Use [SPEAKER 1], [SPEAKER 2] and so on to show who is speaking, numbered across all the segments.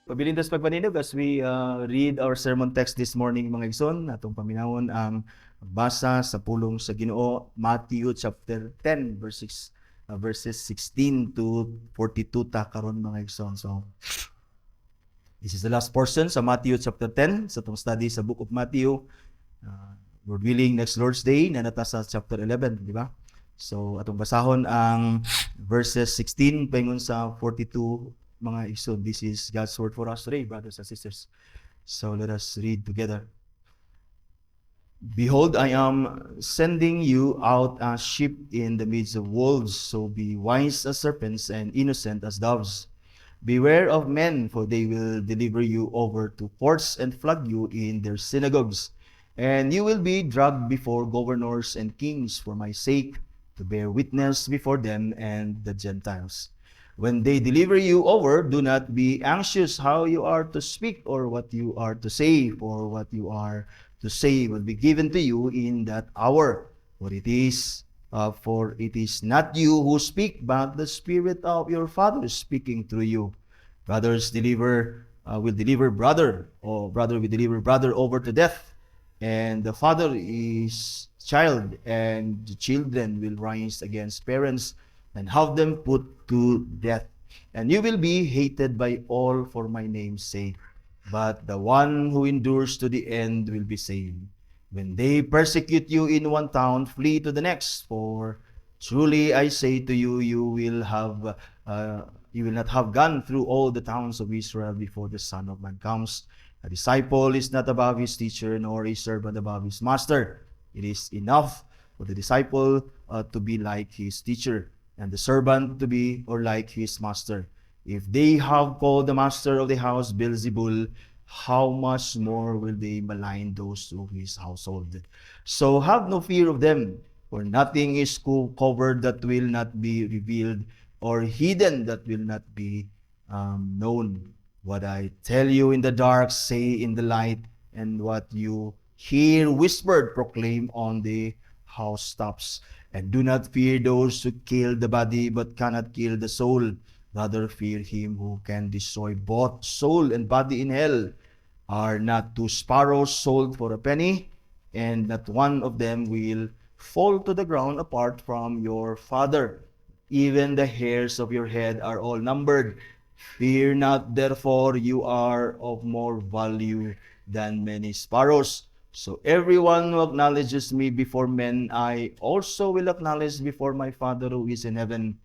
[SPEAKER 1] Pabilindas pagpaninog as we read our sermon text this morning mga igsoon, atong paminawon ang basa sa pulong sa Ginoo, Matthew chapter 10 verses 16 to 42 ta karon mga igsoon. So this is the last portion sa Matthew chapter 10 sa atong study sa book of Matthew. Lord willing, next Lord's Day na nata sa chapter 11, di ba? So atong basahon ang verses 16 paingon sa 42 mga igsoon. This is God's word for us today, brothers and sisters. So let us read together. Behold, I am sending you out as sheep in the midst of wolves, so be wise as serpents and innocent as doves. Beware of men, for they will deliver you over to courts and flog you in their synagogues. And you will be dragged before governors and kings for my sake, to bear witness before them and the Gentiles. When they deliver you over, do not be anxious how you are to speak or what you are to say, for what you are to say will be given to you in that hour. For it is not you who speak, but the Spirit of your Father speaking through you. Brothers will deliver brother, or brother will deliver brother over to death, and the father is child, and the children will rise against parents and have them put to death. And you will be hated by all for my name's sake, but the one who endures to the end will be saved. When they persecute you in one town, flee to the next, for truly I say to you, you will not have gone through all the towns of Israel before the Son of Man comes. A disciple is not above his teacher, nor a servant above his master. It is enough for the disciple to be like his teacher, and the servant to be or like his master. If they have called the master of the house Beelzebul, how much more will they malign those of his household? So have no fear of them, for nothing is covered that will not be revealed, or hidden that will not be known. What I tell you in the dark, say in the light, and what you hear whispered, proclaim on the housetops. And do not fear those who kill the body but cannot kill the soul. Rather fear him who can destroy both soul and body in hell. Are not 2 sparrows sold for a penny, and not one of them will fall to the ground apart from your Father? Even the hairs of your head are all numbered. Fear not, therefore, you are of more value than many sparrows. So everyone who acknowledges me before men, I also will acknowledge before my Father who is in heaven.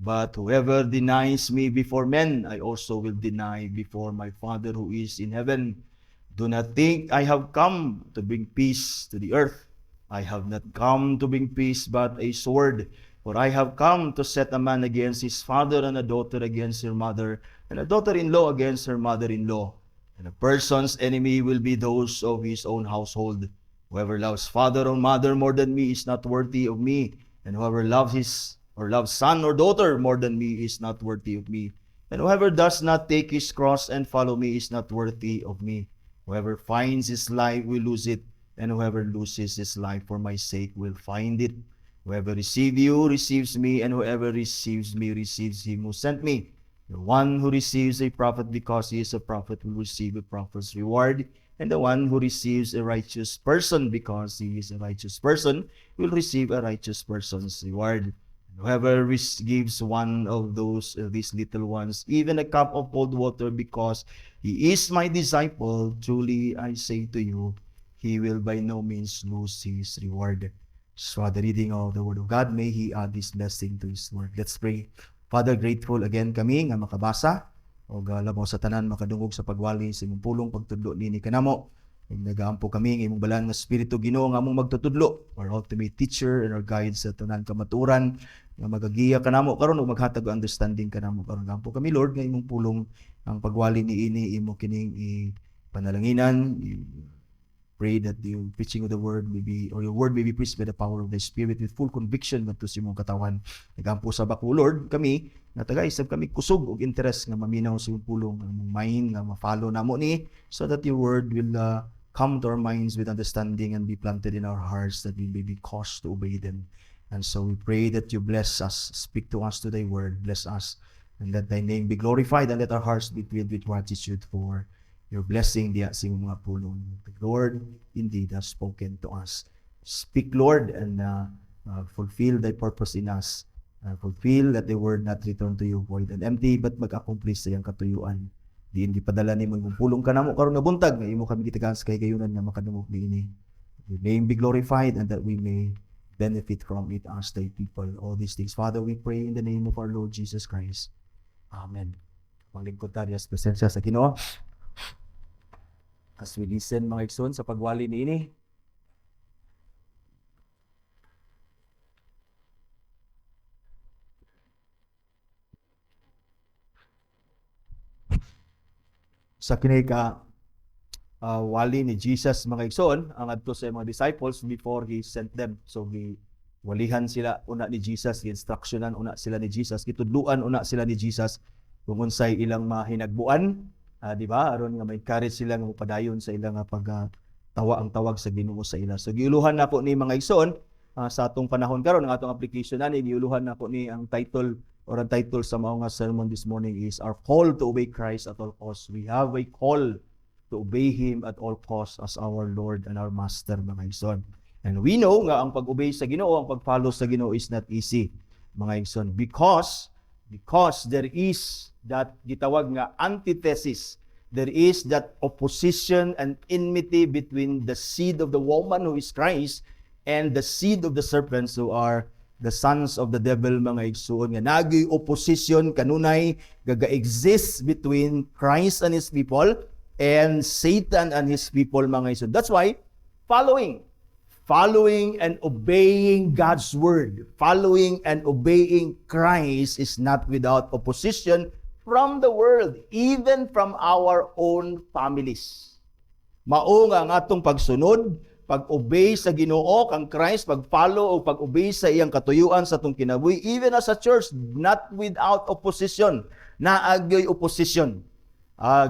[SPEAKER 1] But whoever denies me before men, I also will deny before my Father who is in heaven. Do not think I have come to bring peace to the earth. I have not come to bring peace, but a sword. For I have come to set a man against his father, and a daughter against her mother, and a daughter-in-law against her mother-in-law. And a person's enemy will be those of his own household. Whoever loves father or mother more than me is not worthy of me, and whoever loves son or daughter more than me is not worthy of me. And whoever does not take his cross and follow me is not worthy of me. Whoever finds his life will lose it, and whoever loses his life for my sake will find it. Whoever receives you receives me, and whoever receives me receives him who sent me. The one who receives a prophet because he is a prophet will receive a prophet's reward, and the one who receives a righteous person because he is a righteous person will receive a righteous person's reward. And whoever gives one of these little ones even a cup of cold water because he is my disciple, truly I say to you, he will by no means lose his reward. So the reading of the Word of God, may He add this blessing to His Word. Let's pray. Father, grateful again kami nga makabasa o labaw sa tanan makadungog sa pagwali sa imong pulong pagtudlo nini kanamo. Nagaampo kami ng imong balaan nga Espiritu Ginoo nga among magtutudlo, our ultimate teacher and our guide sa tanan kamaturan nga magagiya kanamo karon ug maghatag og understanding kanamo karon. Nagaampo kami Lord nga imong pulong ang pagwali niini imo kining panalanginan. Pray that the preaching of the word your word may be preached by the power of the Spirit with full conviction ngadto sa imong katawan. Nagampo sa bako Lord kami nga tagaisab kami kusog og interest nga maminaw sa imong pulong ang among mind nga ma-follow namo ni, so that your word will come to our minds with understanding and be planted in our hearts, that we may be caused to obey them. And so we pray that you bless us, speak to us to thy word, bless us And let thy name be glorified, and let our hearts be filled with gratitude for your blessing diya sa iyong mga pulong. The Lord indeed has spoken to us. Speak, Lord, and fulfill thy purpose in us. Fulfill that the word not return to you void and empty, but mag-accomplish sa iyang katuyuan. Diin di padala ni mong pulong ka namo karon nga buntag nga imo kami gitagaan sa kay gayunan nga makadumog niini. Your name be glorified, and that we may benefit from it as thy people. All these things, Father, we pray in the name of our Lord Jesus Christ. Amen. Manglingkod tayo sa presensya sa Ginoo. As we listen, mga igsoon, sa pagwali niini. Sa kinay ka wali ni Jesus, mga igsoon, ang adto sa mga disciples before he sent them. So walihan sila una ni Jesus, instructionan una sila ni Jesus, gitudluan una sila ni Jesus kung unsay ilang mahinagbuan, di ba? Aron nga may courage sila nga mopadayon sa ilang tawa ang tawag sa Ginoo sa ila. So giuluhan nako ni mga igsoon sa atong panahon karon, ang atong application ani giuluhan nako ni ang title or ang title sa mao nga sermon this morning is Our Call to Obey Christ at All Costs. We have a call to obey Him at all costs as our Lord and our Master, mga igsoon. And we know nga ang pag-obey sa Ginoo, ang pag-follow sa Ginoo is not easy, mga igsoon, because there is that gitawag nga antithesis. There is that opposition and enmity between the seed of the woman who is Christ and the seed of the serpents who are the sons of the devil, mga igsoon, nga nagay opposition kanunay gaga-exist between Christ and His people and Satan and his people, mga igsoon. That's why following and obeying God's word, following and obeying Christ is not without opposition from the world, even from our own families. Mao nga ang atong pagsunod, pag-obey sa Ginoo kang Christ, pag-follow o pag-obey sa iyang katuyuan sa atong kinabuhi, even as a church, not without opposition. Naagyoy opposition.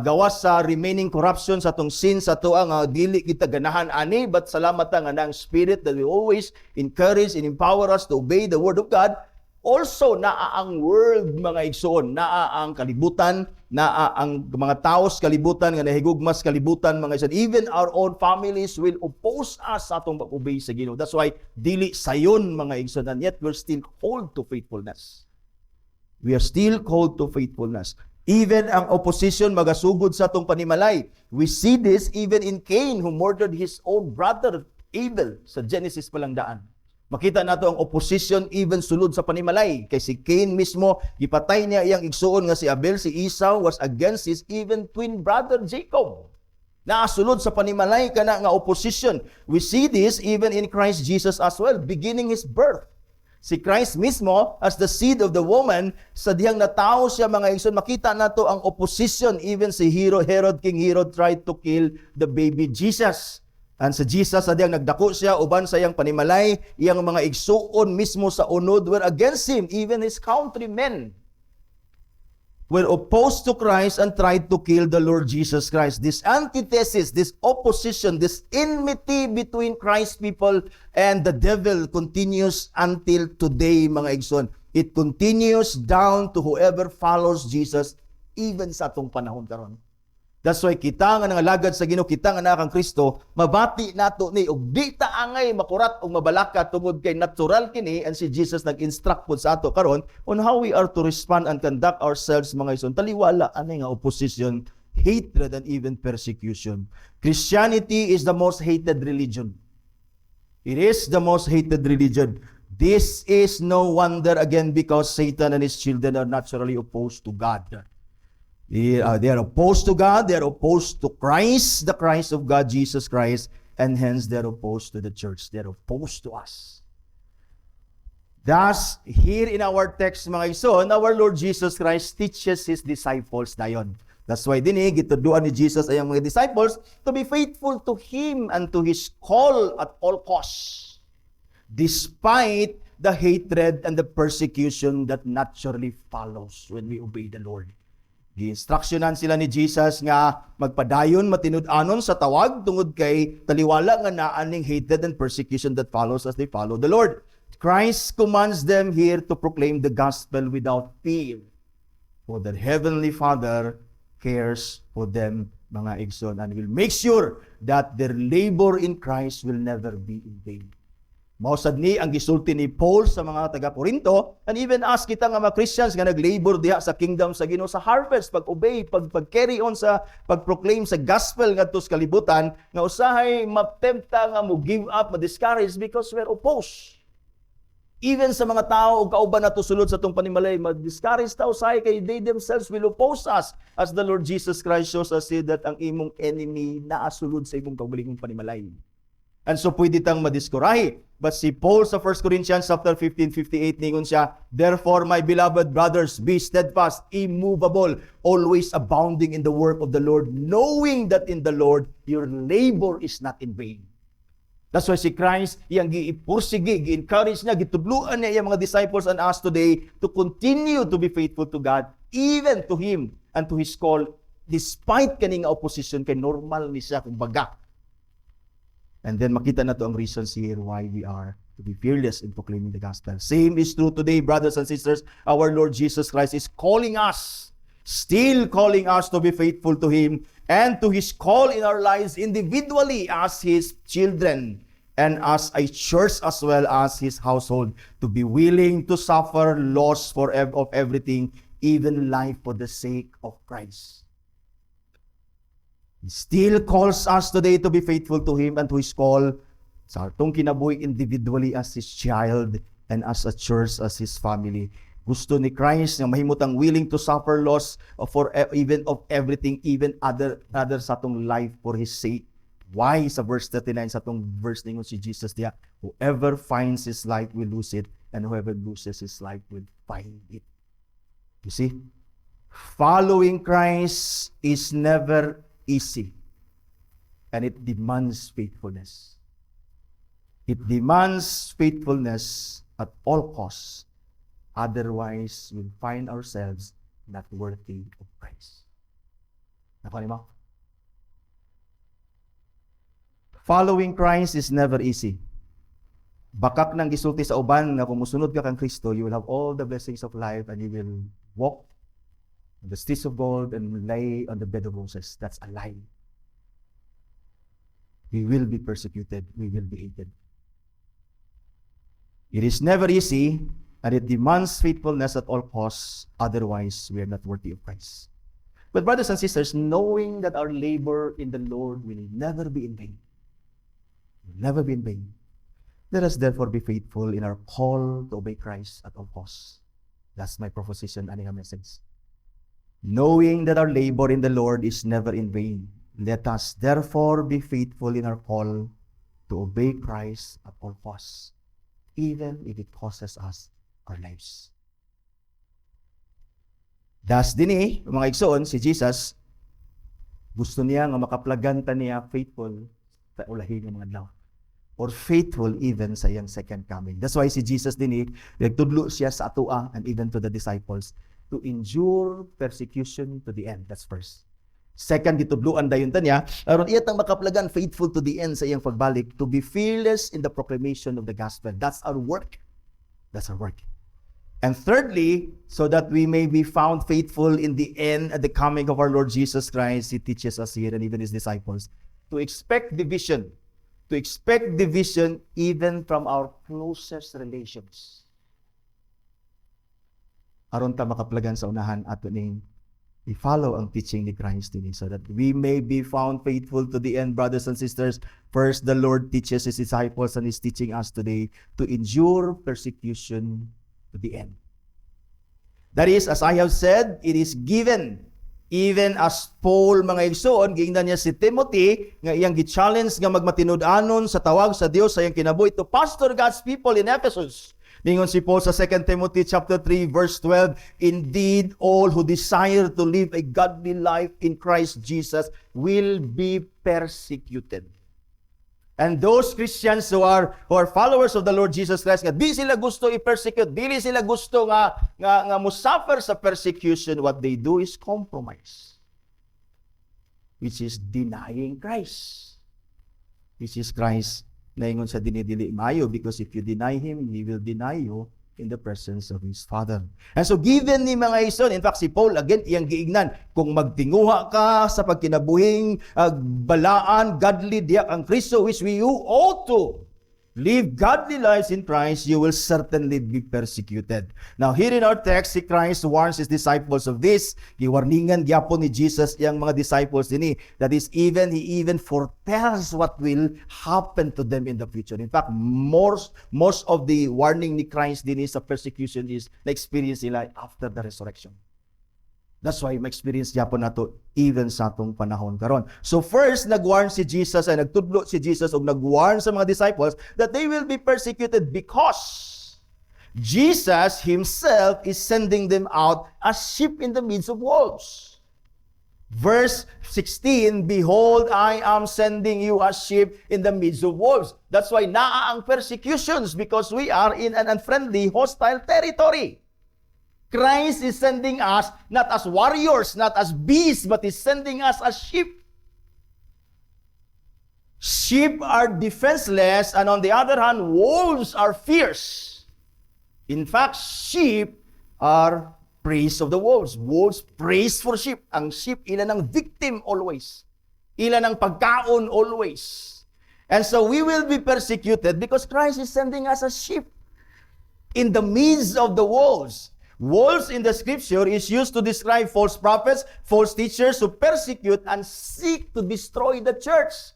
[SPEAKER 1] Gawas sa remaining corruption sa atong sin sa ato ang dili kita ganahan ani, but salamat nga nang Spirit that we always encourage and empower us to obey the word of God. Also naa ang world, mga igsoon, naa ang kalibutan, naa ang mga taos kalibutan nga nahigugmas kalibutan, mga igsoon. Even our own families will oppose us sa atong pag-obey sa Ginoo. That's why dili sayon, mga igsoon, and yet we're still called to faithfulness. We are still called to faithfulness. Even ang opposition magasugod sa atong panimalay. We see this even in Cain, who murdered his own brother Abel sa Genesis palang daan. Makita nato ang opposition even sulod sa panimalay. Kay si Cain mismo, gipatay niya iyang igsuon nga si Abel. Si Esau was against his even twin brother Jacob. Naasulod sa panimalay kana nga opposition. We see this even in Christ Jesus as well, beginning his birth. Si Christ mismo, as the seed of the woman, sa diyang natao siya, mga igsoon, makita nato ang opposition. Even si Herod, King Herod, tried to kill the baby Jesus. And sa Jesus, sa diyang nagdako siya, uban sa iyang panimalay, iyang mga igsuon mismo sa unod were against him. Even his countrymen were opposed to Christ and tried to kill the Lord Jesus Christ. This antithesis, this opposition, this enmity between Christ's people and the devil continues until today, mga igsoon. It continues down to whoever follows Jesus, even sa atong panahon karon. That's why kita nga nangalagad sa Ginoo, kita nga nakang Kristo, mabati nato ni og di ta angay makurat og mabalaka tungod kay natural kini, and si Jesus nag-instruct pod sa ato karon on how we are to respond and conduct ourselves, mga igsoon. Taliwala ani nga opposition, hatred, and even persecution. Christianity is the most hated religion. It is the most hated religion. This is no wonder, again, because Satan and his children are naturally opposed to God. They are opposed to God, they are opposed to Christ, the Christ of God, Jesus Christ, and hence they are opposed to the church. They are opposed to us. Thus, here in our text, mga igsoon, our Lord Jesus Christ teaches His disciples dayon. That's why din gituduan ni Jesus ay ang mga disciples to be faithful to Him and to His call at all costs, despite the hatred and the persecution that naturally follows when we obey the Lord. Gi-instructionan sila ni Jesus nga magpadayon matinud-anon sa tawag tungod kay taliwala nga naaning hatred and persecution that follows as they follow the Lord. Christ commands them here to proclaim the gospel without fear. For the Heavenly Father cares for them, mga igsoon, and will make sure that their labor in Christ will never be in vain. Mausad ni ang gisulti ni Paul sa mga taga-Korinto, and even us kita nga mga Christians nga nag-labor diha sa kingdom sa Ginoo, sa harvest, pag-obey, pag-carry on sa pag-proclaim sa gospel ngadto sa kalibutan, nga usahay maptempta nga mo give up, ma-discourage because we're opposed. Even sa mga tao o kauban nato sulod sa tong panimalay, ma-discourage ta usahay kay they themselves will oppose us, as the Lord Jesus Christ shows us that ang imong enemy naa sulod sa imong kaugalingong panimalay. And so pwede tang madiskurahi. But si Paul sa 1 Corinthians chapter 15:58 ningon siya, "Therefore, my beloved brothers, be steadfast, immovable, always abounding in the work of the Lord, knowing that in the Lord your labor is not in vain." That's why si Christ, iyang giipursige, gi-encourage niya, gitudluan niya iyang mga disciples and us today to continue to be faithful to God, even to Him and to His call, despite kaning opposition, kay normal ni siya, kumbaga. And then makita na to ang reasons here why we are to be fearless in proclaiming the gospel. Same is true today, brothers and sisters. Our Lord Jesus Christ is calling us, still calling us to be faithful to Him and to His call in our lives individually as His children and as a church as well as His household, to be willing to suffer loss of everything, even life, for the sake of Christ. He still calls us today to be faithful to Him and to His call sa atong kinabuhi individually as His child and as a church, as His family. Gusto ni Christ na mahimutang willing to suffer loss for even of everything, even other sa atong life for His sake. Why? Sa verse 39, sa atong verse ningon si Jesus diya, "Whoever finds his life will lose it, and whoever loses his life will find it." You see? Following Christ is never easy, and it demands faithfulness. It demands faithfulness at all costs. Otherwise, we'll find ourselves not worthy of Christ. Nakuha mo? Following Christ is never easy. Bakak nang gisulti sa uban nga kung musunod ka kang Kristo, you will have all the blessings of life and you will walk on the streets of gold and lay on the bed of roses. That's a lie. We will be persecuted. We will be hated. It is never easy, and it demands faithfulness at all costs. Otherwise, we are not worthy of Christ. But brothers and sisters, knowing that our labor in the Lord will never be in vain, will never be in vain, let us therefore be faithful in our call to obey Christ at all costs. That's my proposition, ani nga message. Knowing that our labor in the Lord is never in vain, let us therefore be faithful in our call to obey Christ at all costs, even if it costs us our lives. Das dinhi, mga igsoon, si Jesus, gusto niya nga makaplagan ta niya faithful sa ulahi ng mga adlaw, or faithful even sa iyang second coming. That's why si Jesus dinhi, nagtudlo siya sa atua and even to the disciples to endure persecution to the end. That's first. Second, gitudluan dayon ta niya, aron iya tang makaplagan faithful to the end sa iyang pagbalik, to be fearless in the proclamation of the gospel. That's our work. That's our work. And thirdly, so that we may be found faithful in the end at the coming of our Lord Jesus Christ, He teaches us here and even His disciples to expect division. To expect division even from our closest relations. Aron ta makaplagan sa unahan ato ning i-follow ang teaching ni Christ din, so that we may be found faithful to the end, brothers and sisters. First, the Lord teaches His disciples and is teaching us today to endure persecution to the end. That is, as I have said, it is given. Even as Paul, mga igsoon, giingnan niya si Timothy, nga iyang gi-challenge nga magmatinud-anon sa tawag sa Dios sa iyang kinabuhi to pastor God's people in Ephesus. Ningon si Paul sa 2 Timothy chapter 3 verse 12, "Indeed, all who desire to live a godly life in Christ Jesus will be persecuted." And those Christians who are followers of the Lord Jesus Christ, nga di sila gusto i-persecute, dili sila gusto nga musuffer sa persecution, what they do is compromise, which is denying Christ. Which is Christ naingon sa dinidili maayo, because if you deny Him, He will deny you. in the presence of his Father. And so given ni mga ison, in fact si Paul again iyang giignan, kung magtinguha ka sa pagkinabuhing balaan, godly diyak ang Kristo, which we ought to live godly lives in Christ, you will certainly be persecuted. Now, here in our text, si Christ warns his disciples of this. Giwarningan gyapon ni Jesus yang mga disciples dinhi. That is, he even foretells what will happen to them in the future. In fact, most of the warning ni Christ dinhi sa persecution is na-experience nila after the resurrection. That's why ma-experience yapon nato even sa atong panahon karon. So first, nag-warn si Jesus ay nagtudlo si Jesus og nag-warn sa mga disciples that they will be persecuted because Jesus himself is sending them out as sheep in the midst of wolves. Verse 16, behold, I am sending you as sheep in the midst of wolves. That's why naa ang persecutions because we are in an unfriendly, hostile territory. Christ is sending us not as warriors, not as beasts, but is sending us as sheep. Sheep are defenseless, and on the other hand, wolves are fierce. In fact, sheep are praise of the wolves. Wolves praise for sheep. Ang sheep, ilan ang victim always. Ilan ang pagkaon always. And so we will be persecuted because Christ is sending us as sheep in the midst of the wolves. Wolves in the scripture is used to describe false prophets, false teachers who persecute and seek to destroy the church.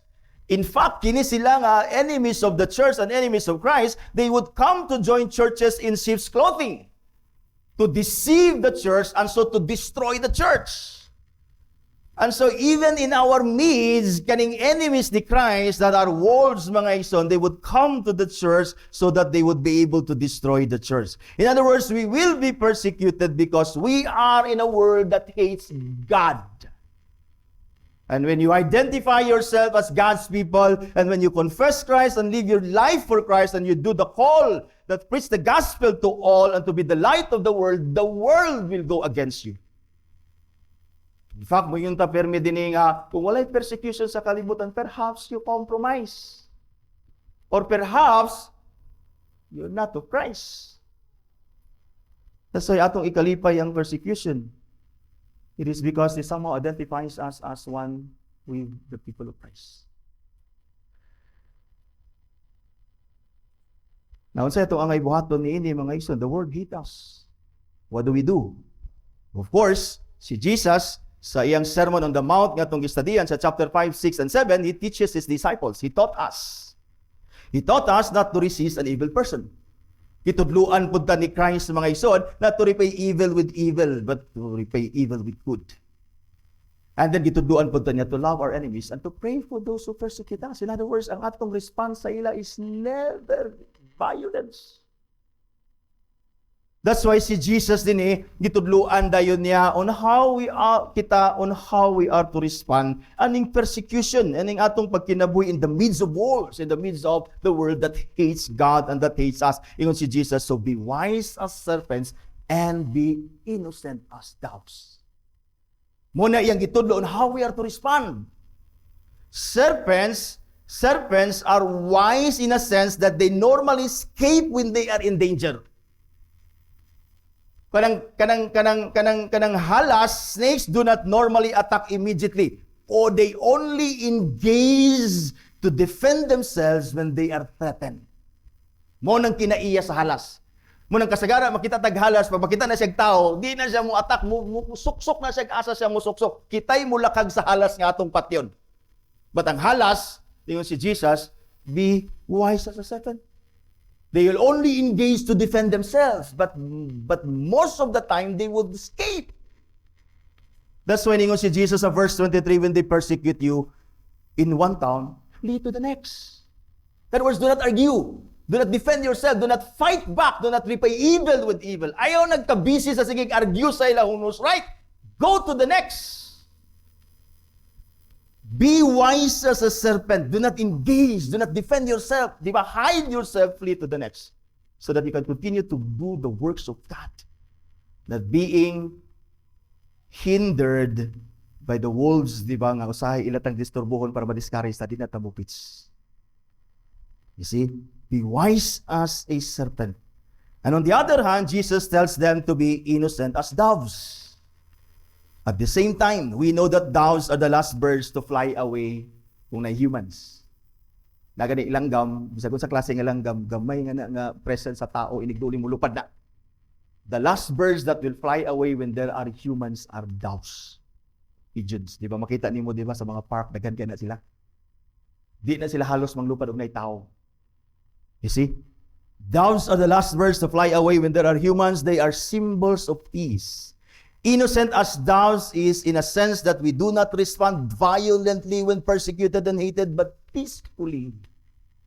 [SPEAKER 1] In fact, kini sila nga enemies of the church and enemies of Christ, they would come to join churches in sheep's clothing to deceive the church and so to destroy the church. And so even in our midst, kaning enemies ni Christ that are wolves mga ison, they would come to the church so that they would be able to destroy the church. In other words, we will be persecuted because we are in a world that hates God. And when you identify yourself as God's people, and when you confess Christ and live your life for Christ, and you do the call that preach the gospel to all and to be the light of the world will go against you. In fact, mo yung tapermi din nga, kung walay persecution sa kalibutan, perhaps you compromise. Or perhaps, you're not of Christ. That's why atong ikalipay ang persecution. It is because it somehow identifies us as one with the people of Christ. Now, sa ito ang ay buhaton ni ini mga ison, the world hate us. What do we do? Of course, si Jesus, sa iyang Sermon on the Mount nga itong gistadian sa chapter 5, 6, and 7, he teaches his disciples. He taught us. He taught us not to resist an evil person. Itudluan punta ni Christ mga isod, not to repay evil with evil, but to repay evil with good. And then gitudluan punta niya to love our enemies and to pray for those who persecute us. In other words, ang atong response sa ila is never violence. That's why si Jesus din gitudluan dayon niya on how we are to respond aning persecution, aning atong pagkinabuhi in the midst of wars, in the midst of the world that hates God and that hates us. Ingon si Jesus, so be wise as serpents and be innocent as doves. Muna iyang gitudlo on how we are to respond. Serpents are wise in a sense that they normally escape when they are in danger. Kanang halas, snakes do not normally attack immediately, or they only engage to defend themselves when they are threatened. Mo nang kinaiya sa halas. Mo nang kasagara makita tag halas, pag makita na siya tao, di na siya mo attack, mo suksok na siya, asa siya mo suksok. Kitay mo lakag sa halas nga atong patyon. But ang halas, ingon si Jesus, be wise as a serpent. They will only engage to defend themselves, but most of the time they would escape. That's when ingon si Jesus sa verse 23, when they persecute you in one town, flee to the next. In other words, do not argue. Do not defend yourself. Do not fight back. Do not repay evil with evil. Ayaw nagkabisi sa sigig argue sa ila who's right. Go to the next. Be wise as a serpent. Do not engage. Do not defend yourself. Di ba? Hide yourself. Flee to the next. So that you can continue to do the works of God. Not being hindered by the wolves, di ba? Nga usahay ilatang disturbuhon para ma-discourage sa di na tabupits. You see? Be wise as a serpent. And on the other hand, Jesus tells them to be innocent as doves. At the same time, we know that doves are the last birds to fly away kung na humans. Nagani ilanggam, bisag sa klase nga langgam, gamay nga presence sa tao, inigduli mo lupad na. The last birds that will fly away when there are humans are doves. Pigeons. Di ba makita nimo di ba sa mga park, daghan kay na sila. Di na sila halos manglupad og nay tao. You see? Doves are the last birds to fly away when there are humans. They are symbols of peace. Innocent as doves is in a sense that we do not respond violently when persecuted and hated, but peacefully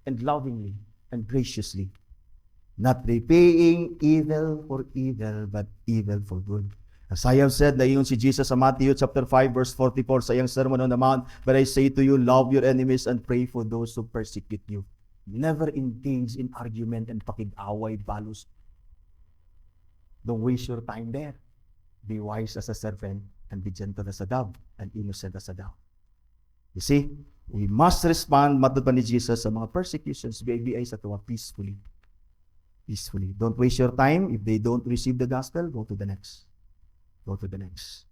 [SPEAKER 1] and lovingly and graciously. Not repaying evil for evil, but evil for good. As I have said, naingon si Jesus sa Matthew chapter 5 verse 44 sa iyang Sermon on the Mount, but I say to you, love your enemies and pray for those who persecute you. Never engage in argument and pakig-away, balos. Don't waste your time there. Be wise as a serpent and be gentle as a dove and innocent as a dove. You see, we must respond, matod pa ni Jesus, sa mga persecutions, BIBI sa tuwa peacefully. Peacefully. Don't waste your time. If they don't receive the gospel, go to the next. Go to the next.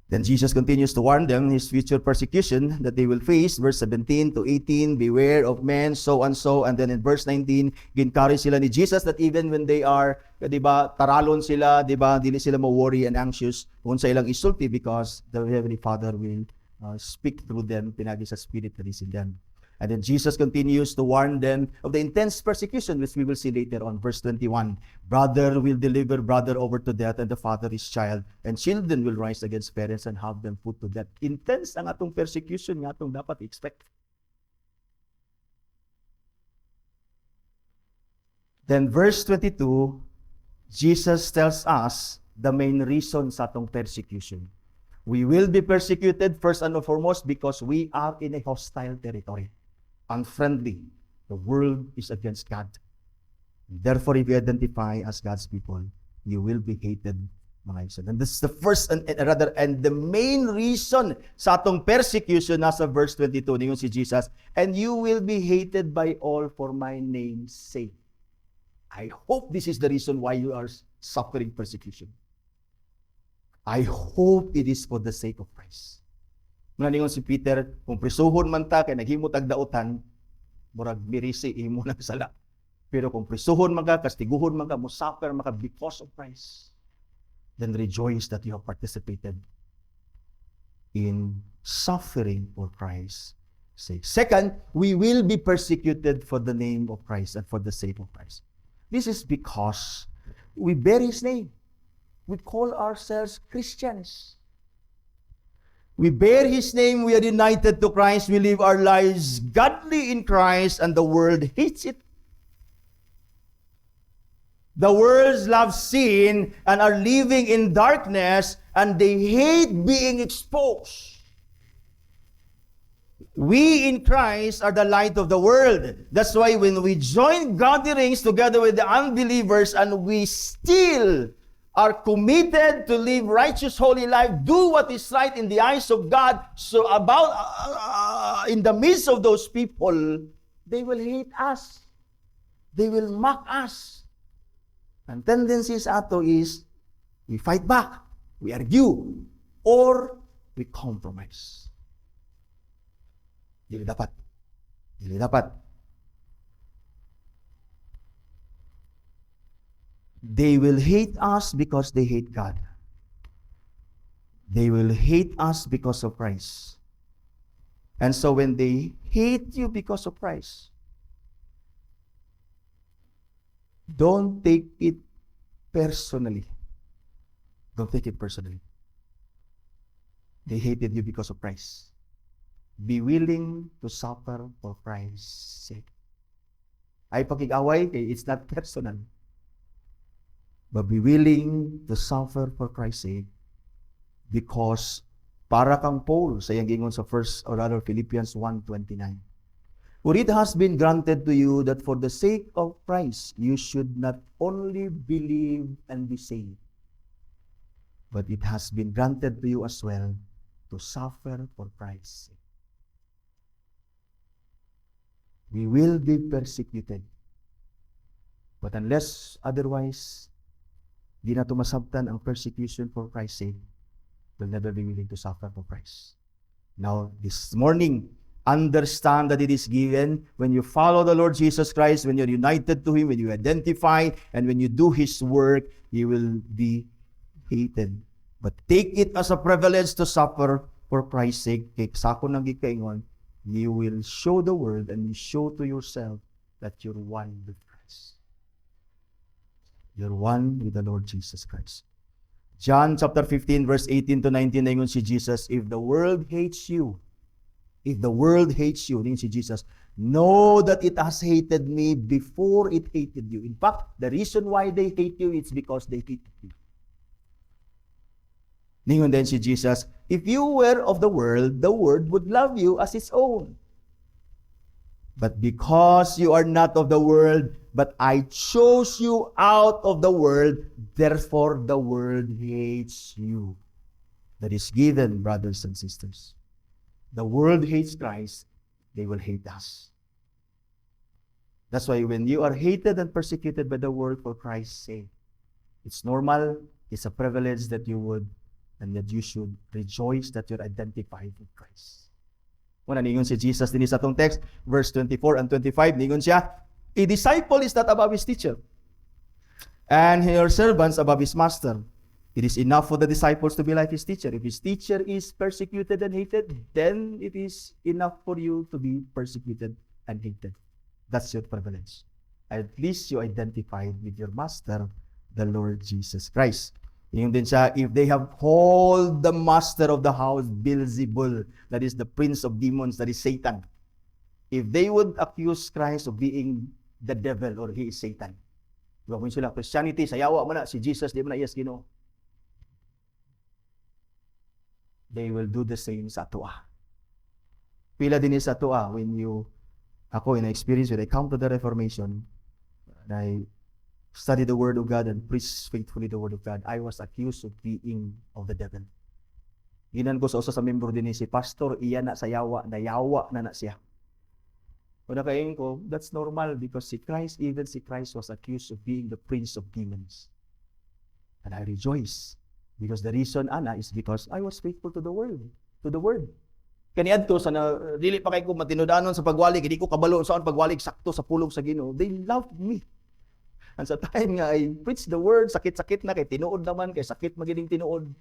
[SPEAKER 1] Then Jesus continues to warn them his future persecution that they will face. Verse 17 to 18, beware of men, so and so. And then in verse 19, gincarry sila ni Jesus that even when they are, di ba, taralon sila, di ba, dili sila ma-worry and anxious kung sa ilang isulti because the Heavenly Father will speak through them, pinagi sa Spirit that is in them. And then Jesus continues to warn them of the intense persecution, which we will see later on. Verse 21, brother will deliver brother over to death, and the father his child, and children will rise against parents and have them put to death. Intense ang atong persecution nga atong dapat expect. Then verse 22, Jesus tells us the main reason sa atong persecution. We will be persecuted first and foremost because we are in a hostile territory. Unfriendly. The world is against God. Therefore, if you identify as God's people, you will be hated, mga isan. And this is the first and the main reason sa atong persecution nasa verse 22 ningon si Jesus, and you will be hated by all for my name's sake. I hope this is the reason why you are suffering persecution. I hope it is for the sake of Christ. Muna ningon si Peter, kung prisuhon man ta, kay naghimot ag dautan, murag mirisi, imo na sala. Pero kung prisuhon man ka, kastiguhon man ka, musafir man ka because of Christ, then rejoice that you have participated in suffering for Christ's sake. Second, we will be persecuted for the name of Christ and for the sake of Christ. This is because we bear His name. We call ourselves Christians. We bear His name, we are united to Christ, we live our lives godly in Christ, and the world hates it. The world loves sin and are living in darkness, and they hate being exposed. We in Christ are the light of the world. That's why when we join gatherings together with the unbelievers and we still are committed to live righteous, holy life, do what is right in the eyes of God, so in the midst of those people, they will hate us. They will mock us. And tendencies ato is, we fight back, we argue, or we compromise. Dili dapat. Dili dapat. They will hate us because they hate God. They will hate us because of Christ. And so when they hate you because of Christ, don't take it personally. Don't take it personally. They hated you because of Christ. Be willing to suffer for Christ's sake. Ay pakig-away, it's not personal. But be willing to suffer for Christ's sake, because para kang Paul sa iyang gingon sa Philippians 1:29. For it has been granted to you that for the sake of Christ you should not only believe and be saved, but it has been granted to you as well to suffer for Christ's sake. We will be persecuted. But unless otherwise, di na tumasabtan ang persecution for Christ's sake, will never be willing to suffer for Christ. Now, this morning, understand that it is given when you follow the Lord Jesus Christ, when you're united to Him, when you identify, and when you do His work, you will be hated. But take it as a privilege to suffer for Christ's sake. Kaya sako nang gikaingon, you will show the world and you show to yourself that you're one with Christ. You're one with the Lord Jesus Christ. John chapter 15 verse 18 to 19 na si Jesus, if the world hates you, din si Jesus, know that it has hated me before it hated you. In fact, the reason why they hate you is because they hated you. Ningon din si Jesus, if you were of the world would love you as its own. But because you are not of the world, but I chose you out of the world, therefore the world hates you. That is given, brothers and sisters. The world hates Christ, they will hate us. That's why when you are hated and persecuted by the world for Christ's sake, it's normal, it's a privilege that you would and that you should rejoice that you're identified with Christ. Una, ningon si Jesus din sa atong text, verse 24 and 25, ningon siya, a disciple is not above his teacher, and your servants above his master. It is enough for the disciples to be like his teacher. If his teacher is persecuted and hated, then it is enough for you to be persecuted and hated. That's your privilege. At least you identified with your master, the Lord Jesus Christ. Yung din siya, if they have called the master of the house Beelzebul, that is the prince of demons, that is Satan. If they would accuse Christ of being the devil or he is Satan. Diba kung sila, Christianity, sayawa mo na, si Jesus, di mo na, yes, Ginoo. They will do the same sa atua. Pila din sa atua when ako in experience when I come to the Reformation, and I study the Word of God and preach faithfully the Word of God, I was accused of being of the devil. Ginan ko sa usa sa membro din si pastor, iya na sayawa, nayawa na siya. Kuna kayo ko, that's normal because even si Christ was accused of being the prince of demons. And I rejoice because the reason is because I was faithful to the Word. Kaniadto sa dili pa kay ko matinudanon sa pagwalig, hindi ko kabalo saan pagwalig sakto sa pulong sa Ginoo. They loved me. And sa time nga I preach the Word, sakit-sakit na kay tinuod naman kay sakit magining tinuod.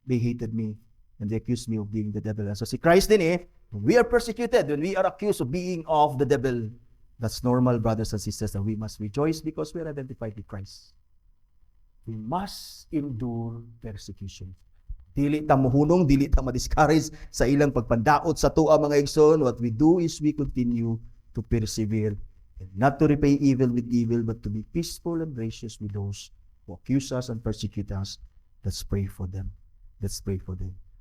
[SPEAKER 1] They hated me and they accused me of being the devil. And so si Christ din when we are persecuted, when we are accused of being of the devil, that's normal, brothers and sisters, and we must rejoice because we are identified with Christ. We must endure persecution. Dili ta mohunong, dili ta ma-discourage sa ilang pagpandaot sa tuwa mga igsoon. What we do is we continue to persevere and not to repay evil with evil, but to be peaceful and gracious with those who accuse us and persecute us. Let's pray for them.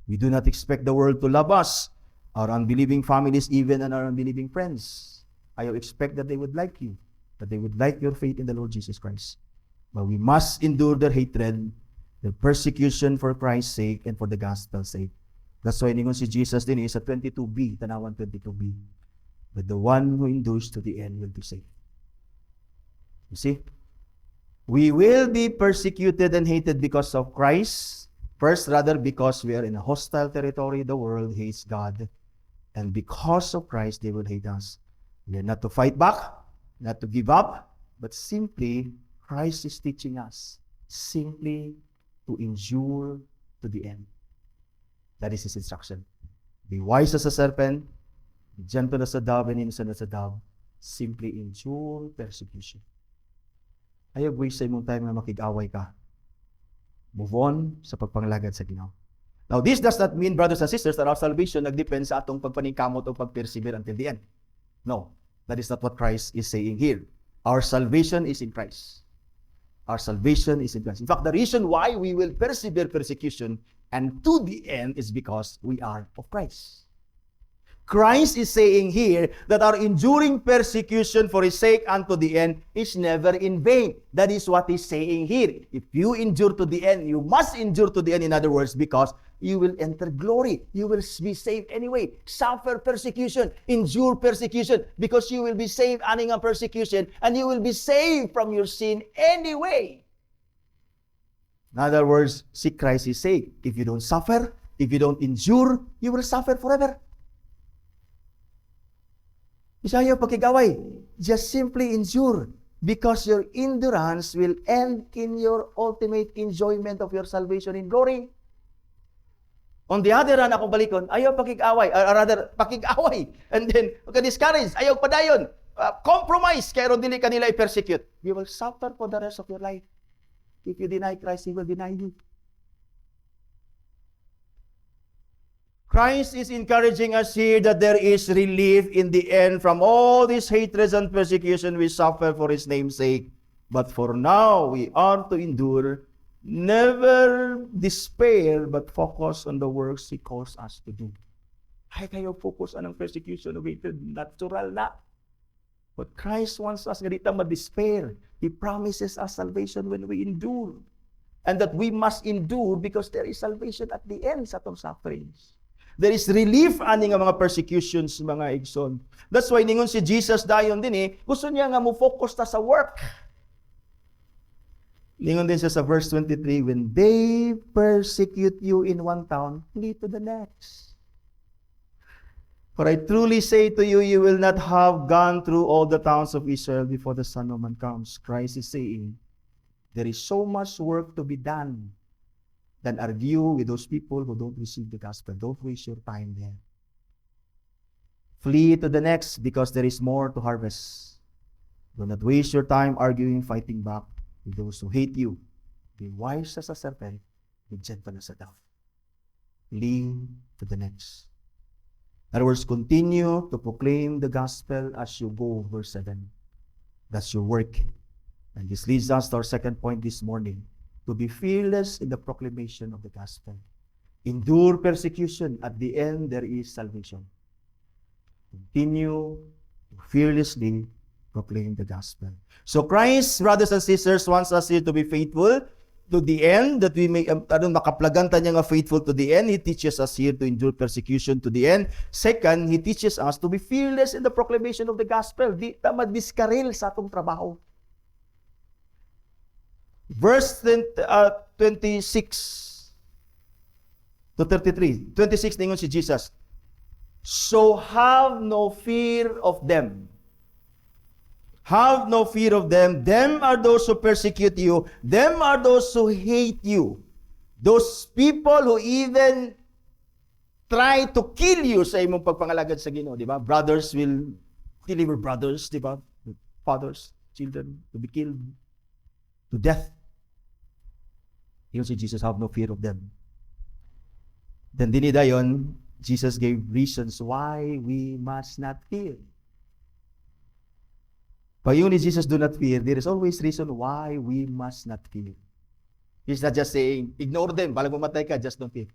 [SPEAKER 1] We do not expect the world to love us, our unbelieving families even, and our unbelieving friends. I expect that they would like you, that they would like your faith in the Lord Jesus Christ. But we must endure their hatred, the persecution for Christ's sake and for the gospel's sake. That's why ningon si Jesus din sa 22b, tanawan 22b. But the one who endures to the end will be saved. You see? We will be persecuted and hated because of Christ. First, rather, because we are in a hostile territory, the world hates God. And because of Christ, they will hate us. We are not to fight back, not to give up, but simply, Christ is teaching us simply to endure to the end. That is His instruction. Be wise as a serpent, be gentle as a dove, and innocent as a dove. Simply endure persecution. Ayaw waste sa imong time na makig-away ka. Move on sa pagpanglagad sa Ginoo. Now, this does not mean, brothers and sisters, that our salvation nagdepend sa atong pagpaningkamot o pagpersevere until the end. No, that is not what Christ is saying here. Our salvation is in Christ. Our salvation is in Christ. In fact, the reason why we will persevere persecution and to the end is because we are of Christ. Christ is saying here that our enduring persecution for His sake unto the end is never in vain. That is what He's saying here. If you endure to the end, you must endure to the end, in other words, because you will enter glory. You will be saved anyway. Suffer persecution, endure persecution, because you will be saved aning ang persecution, and you will be saved from your sin anyway. In other words, seek Christ's sake. If you don't suffer, if you don't endure, you will suffer forever. Isayaw pagkigaway, just simply endure, because your endurance will end in your ultimate enjoyment of your salvation in glory. On the other hand, ako balikon, ayaw pakig-away, or rather, pakig-away, and then, ka-discourage, ayaw padayon, compromise, kaya ron dili kanila i-persecute. You will suffer for the rest of your life. If you deny Christ, He will deny you. Christ is encouraging us here that there is relief in the end from all these hatreds and persecution we suffer for His name's sake. But for now, we are to endure, never despair, but focus on the works He calls us to do. Ay, kayo focus anong persecution of hatred, natural na. But Christ wants us nga dita ma-despair. He promises us salvation when we endure. And that we must endure because there is salvation at the end sa atong sufferings. There is relief ani nga mga persecutions, mga igsoon. That's why ningon si Jesus dayon din gusto niya nga mo focus ta sa work. Ningon din siya sa verse 23, when they persecute you in one town, flee to the next. For I truly say to you, you will not have gone through all the towns of Israel before the Son of Man comes. Christ is saying, there is so much work to be done than argue with those people who don't receive the gospel. Don't waste your time there. Flee to the next because there is more to harvest. Do not waste your time arguing, fighting back with those who hate you. Be wise as a serpent, be gentle as a dove. Flee to the next. In other words, continue to proclaim the gospel as you go, verse 7. That's your work. And this leads us to our second point this morning. To be fearless in the proclamation of the gospel. Endure persecution. At the end, there is salvation. Continue to fearlessly proclaim the gospel. So Christ, brothers and sisters, wants us here to be faithful to the end, that we may, makaplagan ta niya nga faithful to the end. He teaches us here to endure persecution to the end. Second, He teaches us to be fearless in the proclamation of the gospel. Di ta madiskaril sa atong trabaho. Verse 26 to 33. 26, ningon si Jesus, so have no fear of them. Have no fear of them. Them are those who persecute you. Them are those who hate you. Those people who even try to kill you sa imong pagpangalagad sa Ginoo, di ba? Brothers will deliver brothers, di ba? Fathers, children to be killed to death. Yun si Jesus, have no fear of them. Then dinidayon, Jesus gave reasons why we must not fear. Pag yun ni Jesus, do not fear, there is always reason why we must not fear. He's not just saying, ignore them, balang mamatay ka, just don't fear.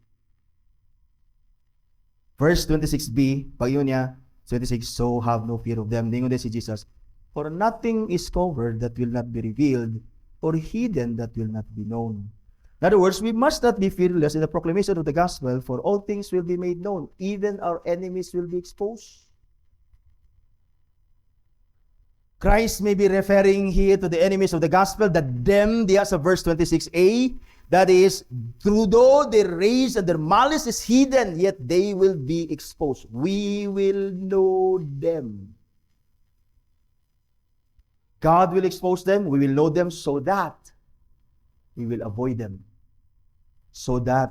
[SPEAKER 1] Verse 26b, pag yun niya, 26, so have no fear of them. Ningon din si Jesus, for nothing is covered that will not be revealed, or hidden that will not be known. In other words, we must not be fearless in the proclamation of the gospel, for all things will be made known. Even our enemies will be exposed. Christ may be referring here to the enemies of the gospel, that them, diya sa verse 26a, that is, though their rage and their malice is hidden, yet they will be exposed. We will know them. God will expose them, we will know them, so that we will avoid them. So that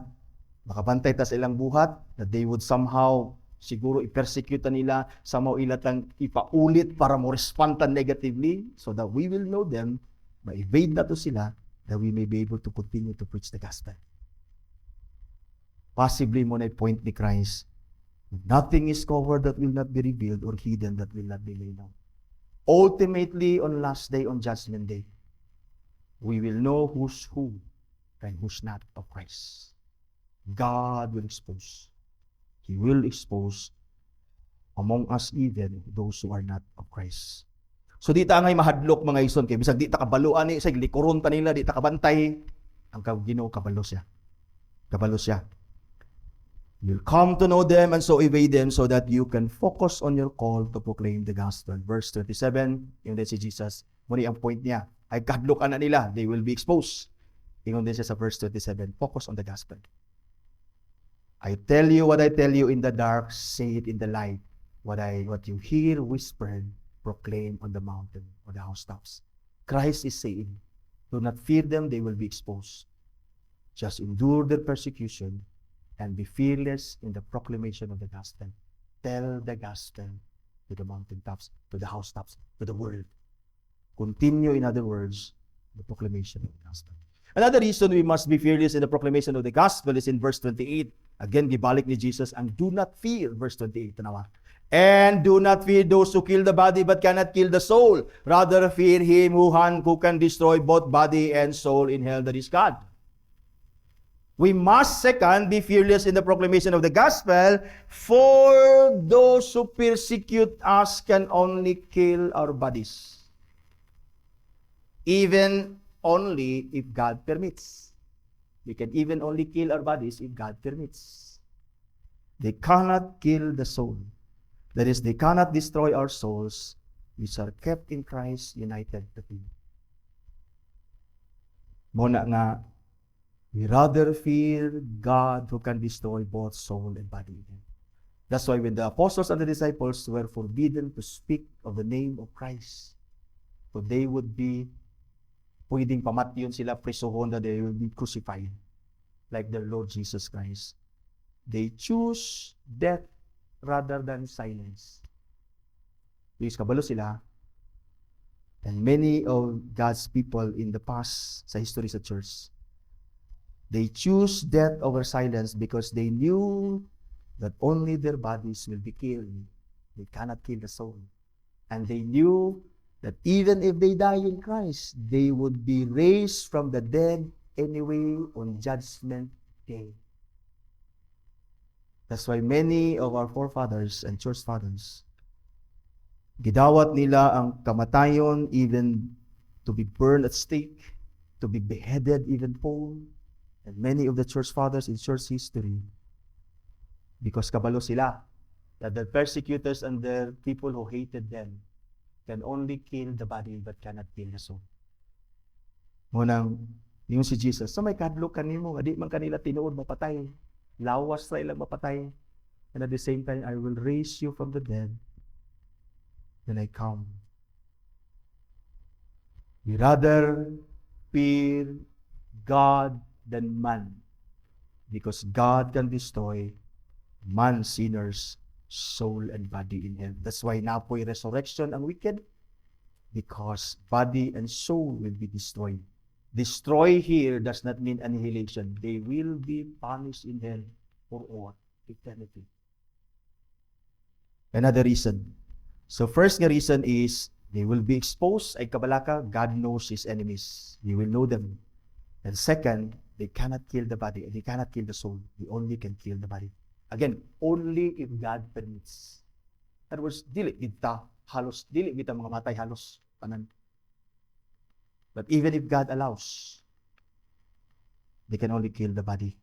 [SPEAKER 1] makabantay ta sa ilang buhat, that they would somehow siguro i-persecute nila, somehow ilatang ipaulit para mo respondan negatively, so that we will know them, ma-evade na to sila, that we may be able to continue to preach the gospel. Possibly mo na point ni Christ, nothing is covered that will not be revealed, or hidden that will not be made known. Ultimately, on last day, on judgment day, we will know who's who and who's not of Christ. God will expose. He will expose among us even those who are not of Christ. So di ta ngay mahadlok mga igsoon kay bisag di ta kabaluan ni sa likuron ta nila, di ta kabantay, ang Ginoo kabalo siya. Kabalo siya. You'll come to know them and so obey them so that you can focus on your call to proclaim the gospel. Verse 27, yung din si Jesus, muli ang point niya, ay kahadlokan na nila, they will be exposed. Yung din siya sa verse 27, focus on the gospel. I tell you what I tell you in the dark, say it in the light. What you hear whispered, proclaim on the mountain or the housetops. Christ is saying, do not fear them, they will be exposed. Just endure their persecution and be fearless in the proclamation of the gospel. Tell the gospel to the mountaintops, to the housetops, to the world. Continue, in other words, the proclamation of the gospel. Another reason we must be fearless in the proclamation of the gospel is in verse 28. Again, gibalik ni Jesus, and do not fear, verse 28, tanawa. And do not fear those who kill the body but cannot kill the soul. Rather fear him who can destroy both body and soul in hell, that is God. We must, second, be fearless in the proclamation of the gospel, for those who persecute us can only kill our bodies. Even only if God permits. We can even only kill our bodies if God permits. They cannot kill the soul. That is, they cannot destroy our souls, which are kept in Christ, united to Him. Muna nga, we rather fear God who can destroy both soul and body. That's why when the apostles and the disciples were forbidden to speak of the name of Christ, so they would be, pwedeng pamatyon sila, prisuhon, that they will be crucified like their Lord Jesus Christ. They choose death rather than silence. Please, kabalo sila. And many of God's people in the past, sa history sa church, they choose death over silence because they knew that only their bodies will be killed. They cannot kill the soul. And they knew that even if they die in Christ, they would be raised from the dead anyway on Judgment Day. That's why many of our forefathers and church fathers, gidawat nila ang kamatayon even to be burned at stake, to be beheaded even Paul, and many of the church fathers in church history, because kabalo sila, that the persecutors and the people who hated them can only kill the body but cannot kill the soul. Munang, yung si Jesus, so may kadlok kanimo, adi man kanila tinuod mapatay. Lawas na ilang mapatay. And at the same time, I will raise you from the dead when I come. We rather fear God than man, because God can destroy man, sinners, soul, and body in hell. That's why napoy resurrection ang wicked, because body and soul will be destroyed. Destroy here does not mean annihilation. They will be punished in hell for what? Eternity. Another reason. So first nga reason is they will be exposed. Ay kabalaka, God knows His enemies. He will know them. And second, they cannot kill the body. They cannot kill the soul. They only can kill the body. Again, only if God permits. In other words, dili kita halos, dili kita mga matay halos. Panan. But even if God allows, they can only kill the body.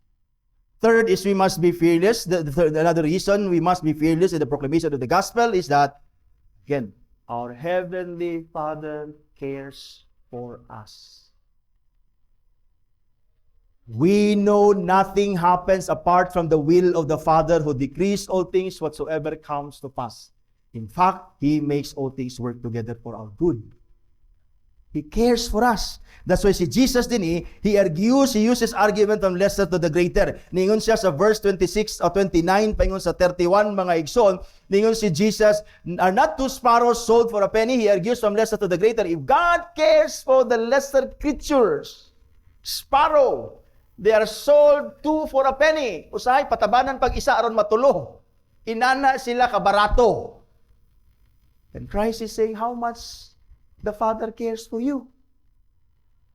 [SPEAKER 1] Third is we must be fearless. Another reason we must be fearless in the proclamation of the gospel is that, again, our Heavenly Father cares for us. We know nothing happens apart from the will of the Father who decrees all things whatsoever comes to pass. In fact, He makes all things work together for our good. He cares for us. That's why si Jesus din he uses argument from lesser to the greater. Ningon siya sa verse 26 o 29, paingon sa 31 mga igsoon, ningon si Jesus, are not two sparrows sold for a penny? He argues from lesser to the greater. If God cares for the lesser creatures, sparrow, they are sold two for a penny. Usahay, patabanan pag isa aron matulo. Inana sila kabarato. And Christ is saying, how much the Father cares for you.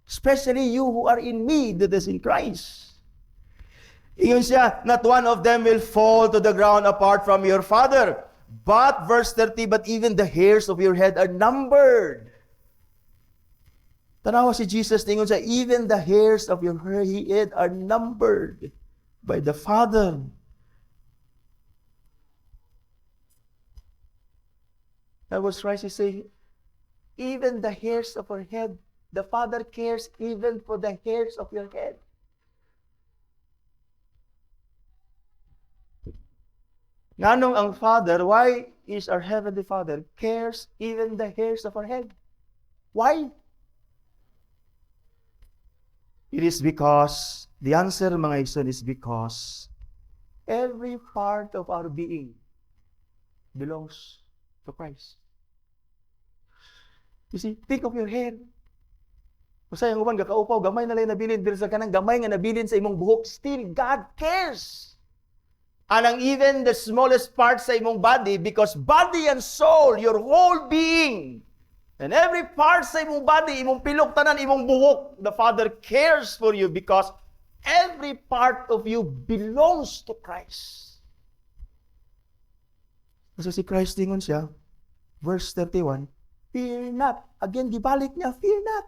[SPEAKER 1] Especially you who are in me, that is in Christ. Ingon siya, not one of them will fall to the ground apart from your Father. But, verse 30, but even the hairs of your head are numbered. Tanawa si Jesus, tingon siya, even the hairs of your head are numbered by the Father. That was Christ is saying, even the hairs of our head, the Father cares even for the hairs of your head. Nganong ang Father, why is our Heavenly Father cares even the hairs of our head? Why? It is because, the answer mga igsoon is because every part of our being belongs to Christ. You see, think of your hair. Usay ang uban gakaupaw, gamay na lang nabilin, pero sa kanang gamay nga nabilin sa imong buhok, still God cares. Anang even the smallest part sa imong body, because body and soul, your whole being, and every part sa imong body, imong pilok tanan, imong buhok, the Father cares for you because every part of you belongs to Christ. So si Christ dingon siya, verse 31, fear not. Again, gibalik niya, fear not.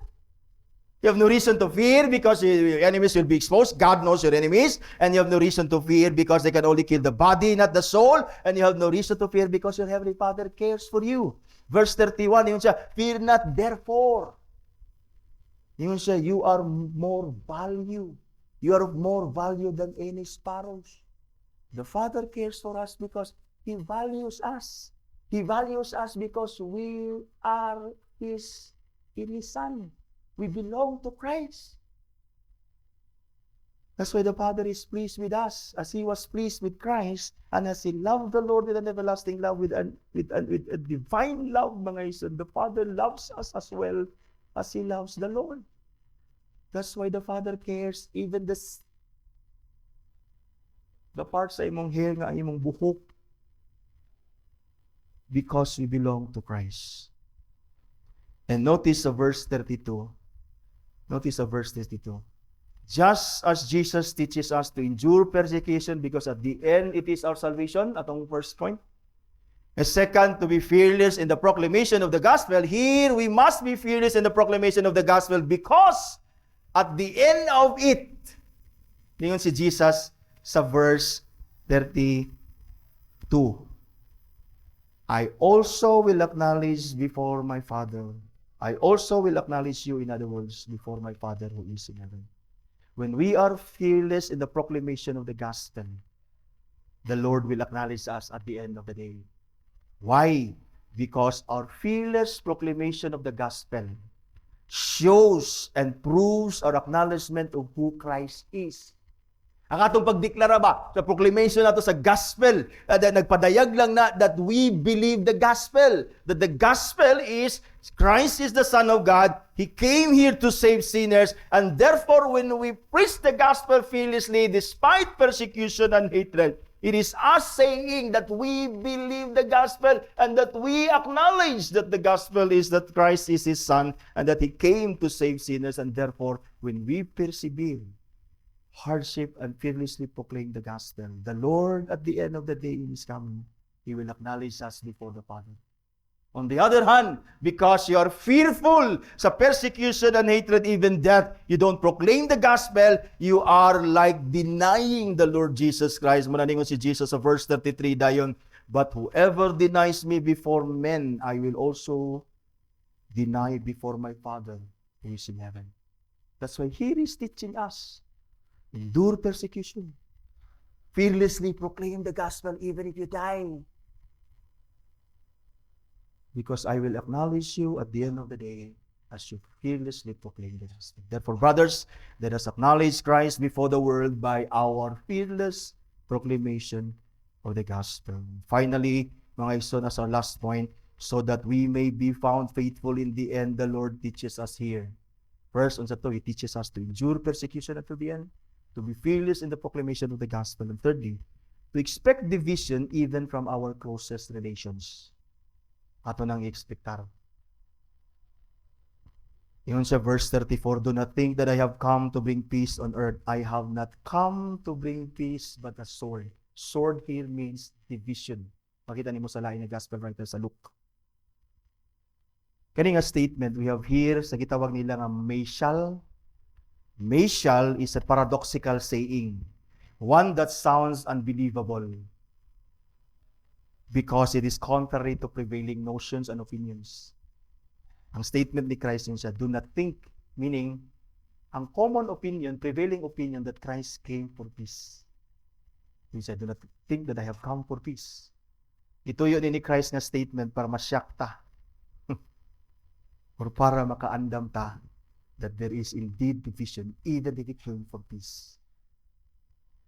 [SPEAKER 1] You have no reason to fear because your enemies will be exposed. God knows your enemies. And you have no reason to fear because they can only kill the body, not the soul. And you have no reason to fear because your Heavenly Father cares for you. Verse 31, yun siya, fear not therefore. Yun siya, you are more value. You are of more value than any sparrows. The Father cares for us because He values us. He values us because we are His Son. We belong to Christ. That's why the Father is pleased with us, as He was pleased with Christ, and as He loved the Lord with an everlasting love, with a divine love, mga ison. The Father loves us as well as He loves the Lord. That's why the Father cares even the part sa imong hair nga imong buhok, because we belong to Christ. And notice the verse 32. Notice the verse 32. Just as Jesus teaches us to endure persecution because at the end it is our salvation, atong first point. And second, to be fearless in the proclamation of the gospel. Here, we must be fearless in the proclamation of the gospel because at the end of it, ningon si Jesus sa verse 32, I also will acknowledge before my Father. I also will acknowledge you, in other words, before my Father who is in heaven. When we are fearless in the proclamation of the gospel, the Lord will acknowledge us at the end of the day. Why? Because our fearless proclamation of the gospel shows and proves our acknowledgement of who Christ is. Ang atong pagdeklara ba sa proclamation nato sa gospel, nagpadayag lang na that we believe the gospel. That the gospel is Christ is the Son of God. He came here to save sinners. And therefore, when we preach the gospel fearlessly, despite persecution and hatred, it is us saying that we believe the gospel and that we acknowledge that the gospel is that Christ is His Son and that He came to save sinners. And therefore, when we persevere, hardship, and fearlessly proclaim the gospel, the Lord at the end of the day in His coming, He will acknowledge us before the Father. On the other hand, because you are fearful sa persecution and hatred, even death, you don't proclaim the gospel, you are like denying the Lord Jesus Christ. Mananingon si Jesus sa verse 33 dayon, but whoever denies me before men, I will also deny before my Father who is in heaven. That's why here is teaching us, endure persecution. Fearlessly proclaim the gospel even if you die. Because I will acknowledge you at the end of the day as you fearlessly proclaim the gospel. Therefore, brothers, let us acknowledge Christ before the world by our fearless proclamation of the gospel. Finally, mga igsoon, as our last point, so that we may be found faithful in the end, the Lord teaches us here. First, unsa to, He teaches us to endure persecution until the end, to be fearless in the proclamation of the gospel. And thirdly, to expect division even from our closest relations. Ato nang i-expectar. Yun sa verse 34, do not think that I have come to bring peace on earth. I have not come to bring peace but a sword. Sword here means division. Makita nimo sa lain nga gospel writer sa Luke. Kani nga statement we have here sa gitawag nila nga mesial. Mesial is a paradoxical saying, one that sounds unbelievable because it is contrary to prevailing notions and opinions. Ang statement ni Christ yun siya, do not think, meaning, ang common opinion, prevailing opinion that Christ came for peace. He said, do not think that I have come for peace. Ito yun ni Christ nga statement para masyak ta. Or para makaandam ta that there is indeed division, even if it came for peace.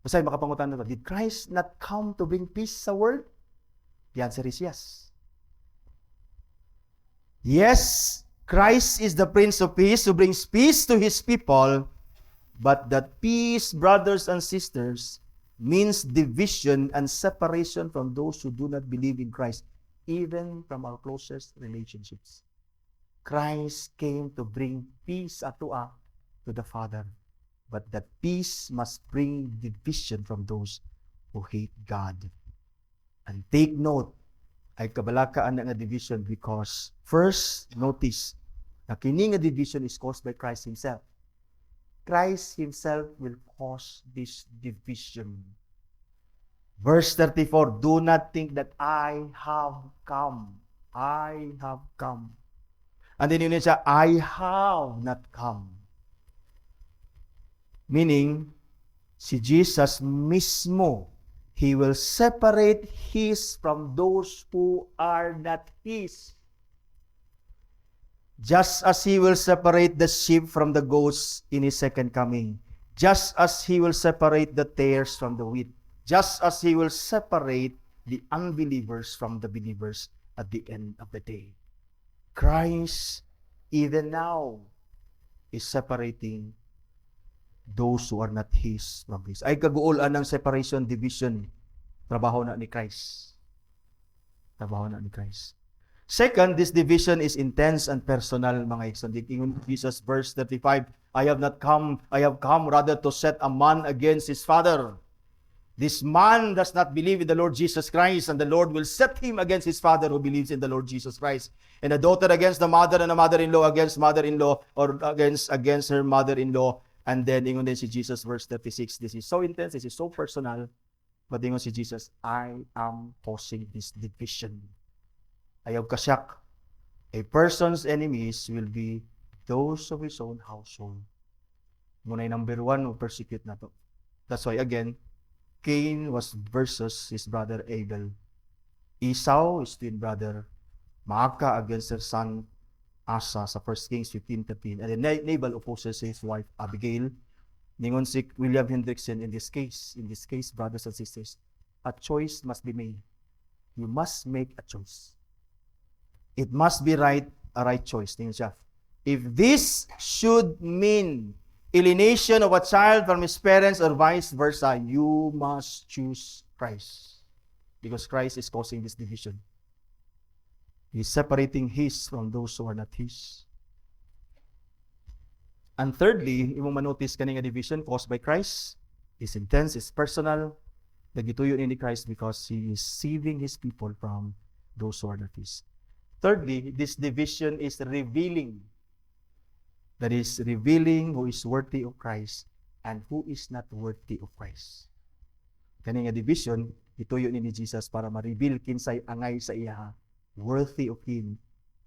[SPEAKER 1] Basta makapangutan na, did Christ not come to bring peace sa world? The answer is yes. Yes, Christ is the Prince of Peace who brings peace to His people, but that peace, brothers and sisters, means division and separation from those who do not believe in Christ, even from our closest relationships. Christ came to bring peace to the Father, but that peace must bring division from those who hate God. And take note, ay kabalakaan na nga division because first, notice, na kini nga division is caused by Christ Himself. Christ Himself will cause this division. Verse 34, do not think that I have come. I have come. And then yun siya, I have not come. Meaning, si Jesus mismo, He will separate His from those who are not His. Just as He will separate the sheep from the goats in His second coming. Just as He will separate the tares from the wheat. Just as He will separate the unbelievers from the believers at the end of the day. Christ, even now, is separating those who are not His from His. Ay kaguulan ng separation, division. Trabaho na ni Christ. Trabaho na ni Christ. Second, this division is intense and personal, mga ikson. Ingon Jesus, verse 35, I have come rather to set a man against his father. This man does not believe in the Lord Jesus Christ, and the Lord will set him against his father who believes in the Lord Jesus Christ. And a daughter against the mother, and a mother-in-law against mother-in-law, or against her mother-in-law. And then, ingon din si Jesus, verse 36, this is so intense, this is so personal. But ingon si Jesus, I am causing this division. Ayaw kasyak. A person's enemies will be those of his own household. Muna'y number one, persecute na to. That's why, again, Cain was versus his brother Abel. Esau, his twin brother, Maacah against her son Asa sa 1 Kings 15:13. And then Nabal opposes his wife Abigail. Ningon si William Hendrickson, in this case, brothers and sisters, a choice must be made. You must make a choice. It must be a right choice. Ningon siya. If this should mean alienation of a child from his parents or vice versa, you must choose Christ. Because Christ is causing this division. He's separating His from those who are not His. And thirdly, imong manotice kaning division caused by Christ is intense, is personal. Nagituyo ni Christ because He is saving His people from those who are not His. Thirdly, this division is revealing. That is revealing who is worthy of Christ and who is not worthy of Christ. Kani nga division, ituyo ni Jesus para ma-reveal kinsay angay sa iya, worthy of Him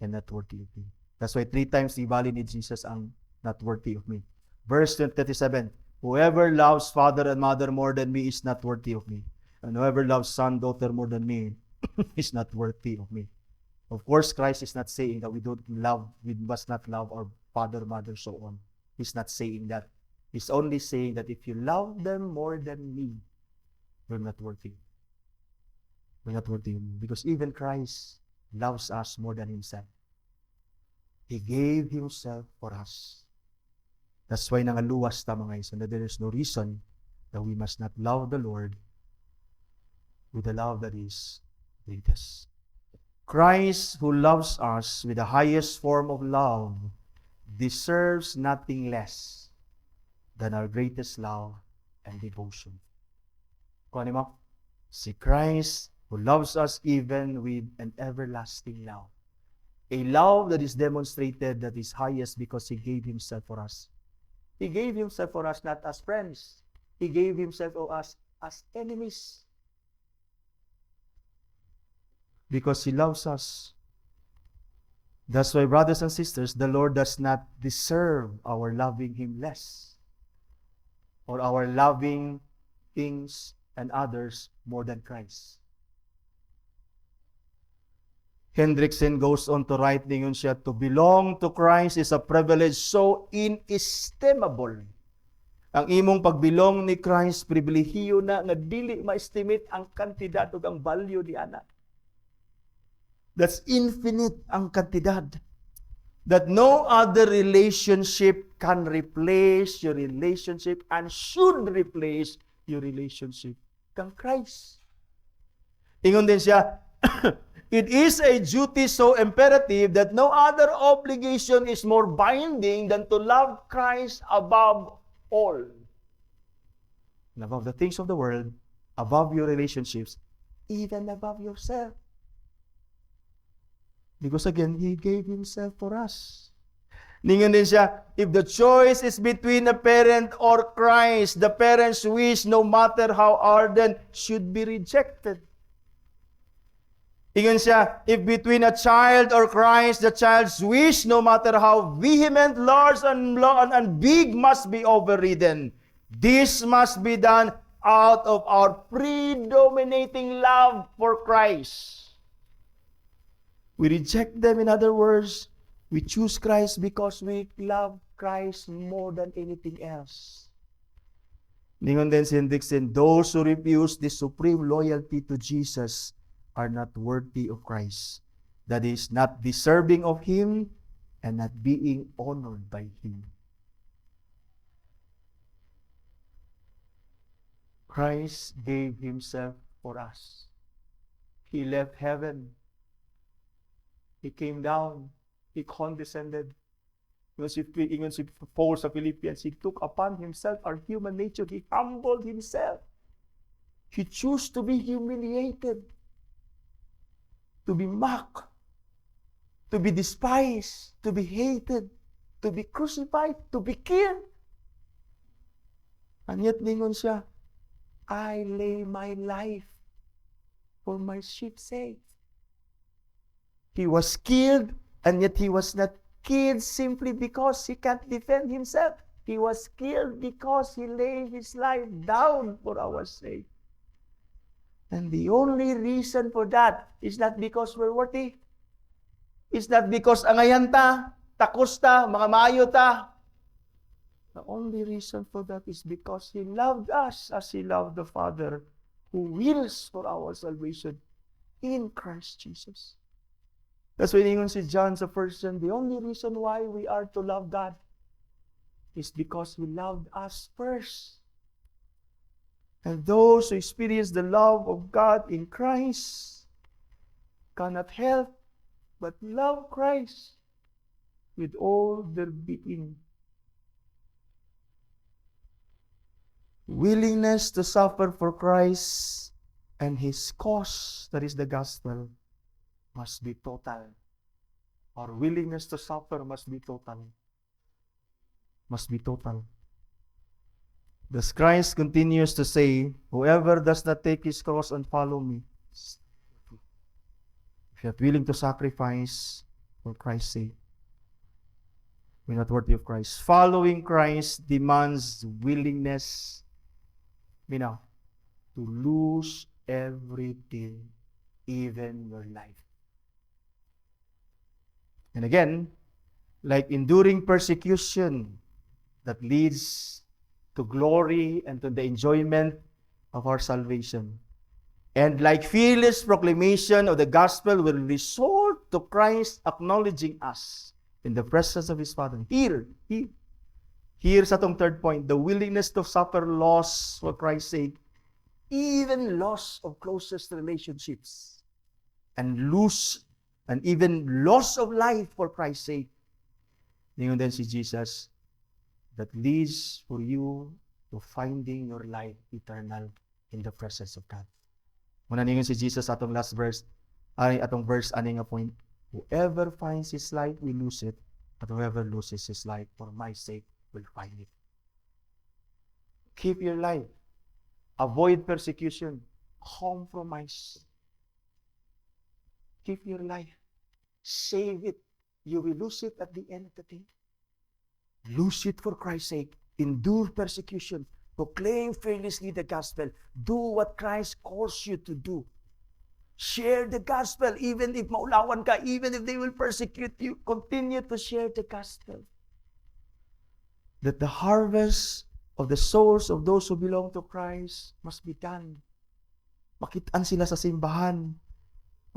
[SPEAKER 1] and not worthy of Him. That's why 3 times ibali ni Jesus ang not worthy of me. Verse 37, whoever loves father and mother more than me is not worthy of me. And whoever loves son, daughter more than me is not worthy of me. Of course, Christ is not saying that we must not love our father, mother, so on. He's not saying that. He's only saying that if you love them more than me, you're not worthy. You're not worthy. Because even Christ loves us more than Himself. He gave Himself for us. That's why nangaluwas ta mga iso, that there is no reason that we must not love the Lord with the love that is greatest. Christ, who loves us with the highest form of love, deserves nothing less than our greatest love and devotion. Kung ano mo? Si Christ who loves us even with an everlasting love. A love that is demonstrated that is highest because He gave Himself for us. He gave Himself for us not as friends. He gave Himself for us as enemies. Because He loves us. That's why, brothers and sisters, the Lord does not deserve our loving Him less, or our loving things and others more than Christ. Hendrickson goes on to write ningon siya, to belong to Christ is a privilege so inestimable. Ang imong pagbilong ni Christ, pribilehiyo na nga dili ma-estimate ang kantidad ug ang value di ana. That's infinite ang kantidad. That no other relationship can replace your relationship and should replace your relationship kang Christ. Ingon din siya, it is a duty so imperative that no other obligation is more binding than to love Christ above all. And above the things of the world, above your relationships, even above yourself. Because again, He gave Himself for us. Ningon din siya, if the choice is between a parent or Christ, the parent's wish, no matter how ardent, should be rejected. Ingon siya, if between a child or Christ, the child's wish, no matter how vehement, large, and big, must be overridden. This must be done out of our predominating love for Christ. We reject them, in other words, we choose Christ because we love Christ more than anything else. Ningon din si Hendrickson, those who refuse this supreme loyalty to Jesus are not worthy of Christ. That is, not deserving of Him and not being honored by Him. Christ gave Himself for us. He left heaven. He came down. He condescended. Ingon si Paul sa Philippians, He took upon Himself our human nature. He humbled Himself. He chose to be humiliated, to be mocked, to be despised, to be hated, to be crucified, to be killed. And yet, ningon siya, I lay my life for my sheep's sake. He was killed, and yet He was not killed simply because He can't defend Himself. He was killed because He laid His life down for our sake. And the only reason for that is not because we're worthy. It's not because angayan ta, takos ta, mga maayo ta. The only reason for that is because He loved us as He loved the Father, who wills for our salvation in Christ Jesus. That's why ingon si John sa 1 John, the only reason why we are to love God is because He loved us first. And those who experience the love of God in Christ cannot help but love Christ with all their being. Willingness to suffer for Christ and His cause, that is the gospel, must be total. Our willingness to suffer must be total. Must be total. Thus Christ continues to say, whoever does not take his cross and follow me, if you're not willing to sacrifice for Christ's sake, we're not worthy of Christ. Following Christ demands willingness, to lose everything, even your life. And again, like enduring persecution that leads to glory and to the enjoyment of our salvation. And like fearless proclamation of the gospel will result to Christ acknowledging us in the presence of His Father. Here sa tong third point, the willingness to suffer loss for Christ's sake, even loss of closest relationships, and even loss of life for Christ's sake. Ningon din si Jesus, that leads for you to finding your life eternal in the presence of God. Muna ningon si Jesus atong last verse, atong verse ani nga point. Whoever finds his life will lose it, but whoever loses his life for my sake will find it. Keep your life. Avoid persecution. Compromise. Keep your life. Save it. You will lose it at the end of the day. Lose it for Christ's sake. Endure persecution. Proclaim fearlessly the gospel. Do what Christ calls you to do. Share the gospel, even if maulawan ka, even if they will persecute you, continue to share the gospel. That the harvest of the souls of those who belong to Christ must be done. Makitaan sila sa simbahan.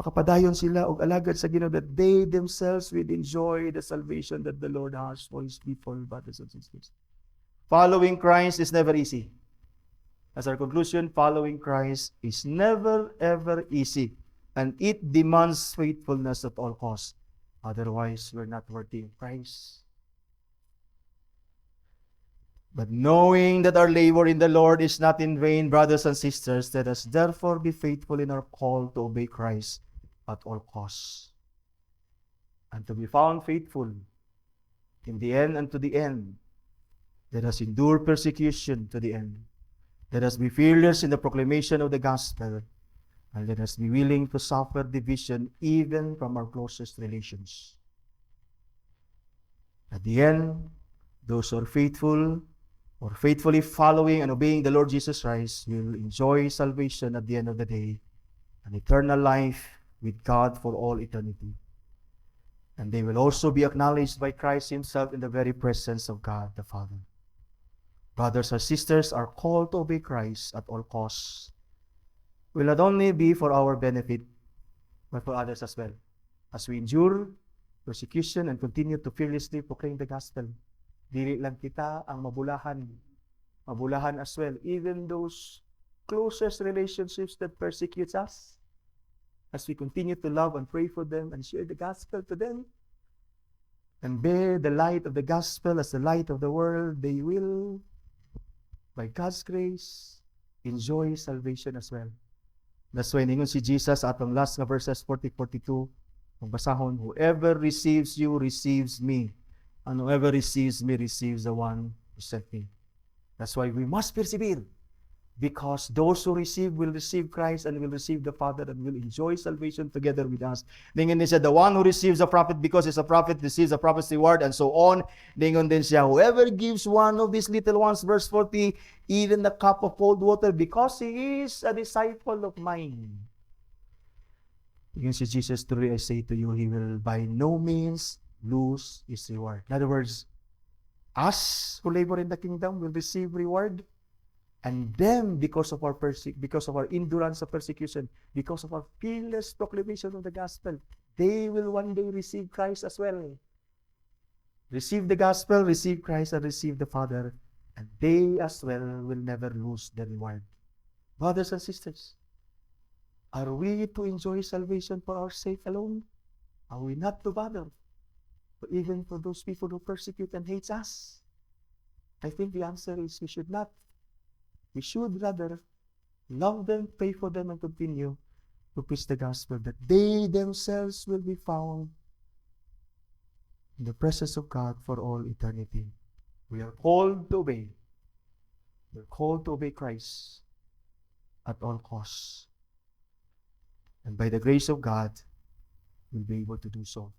[SPEAKER 1] Makapadayon sila og alagad sa Ginoo that they themselves will enjoy the salvation that the Lord has for His people, brothers and sisters. Following Christ is never easy. As our conclusion, following Christ is never ever easy, and it demands faithfulness at all costs. Otherwise, we're not worthy of Christ. But knowing that our labor in the Lord is not in vain, brothers and sisters, let us therefore be faithful in our call to obey Christ at all costs. And to be found faithful in the end and to the end, let us endure persecution to the end. Let us be fearless in the proclamation of the gospel, and let us be willing to suffer division even from our closest relations. At the end, those who are faithful or faithfully following and obeying the Lord Jesus Christ will enjoy salvation at the end of the day, an eternal life with God for all eternity. And they will also be acknowledged by Christ Himself in the very presence of God the Father. Brothers and sisters are called to obey Christ at all costs. Will not only be for our benefit, but for others as well. As we endure persecution and continue to fearlessly proclaim the gospel, dili lang kita ang mabulahan as well. Even those closest relationships that persecutes us, as we continue to love and pray for them and share the gospel to them, and bear the light of the gospel as the light of the world, they will, by God's grace, enjoy salvation as well. That's why ningon si Jesus atong last nga verses 40-42, kung basahon, whoever receives you receives me, and whoever receives me receives the one who sent me. That's why we must persevere, because those who receive will receive Christ and will receive the Father and will enjoy salvation together with us. Ningon din siya, the one who receives a prophet because he's a prophet receives a prophet's reward, and so on. Ningon din siya, whoever gives one of these little ones, verse 40, even the cup of cold water because he is a disciple of mine. Ningon si Jesus, truly I say to you, he will by no means lose his reward. In other words, us who labor in the kingdom will receive reward, and them, because of our endurance of persecution, because of our fearless proclamation of the gospel, they will one day receive Christ as well. Receive the gospel, receive Christ, and receive the Father, and they as well will never lose the reward. Brothers and sisters, are we to enjoy salvation for our sake alone? Are we not to bother? But even for those people who persecute and hate us? I think the answer is we should not. We should rather love them, pray for them, and continue to preach the gospel, that they themselves will be found in the presence of God for all eternity. We are called to obey. We are called to obey Christ at all costs. And by the grace of God, we'll be able to do so.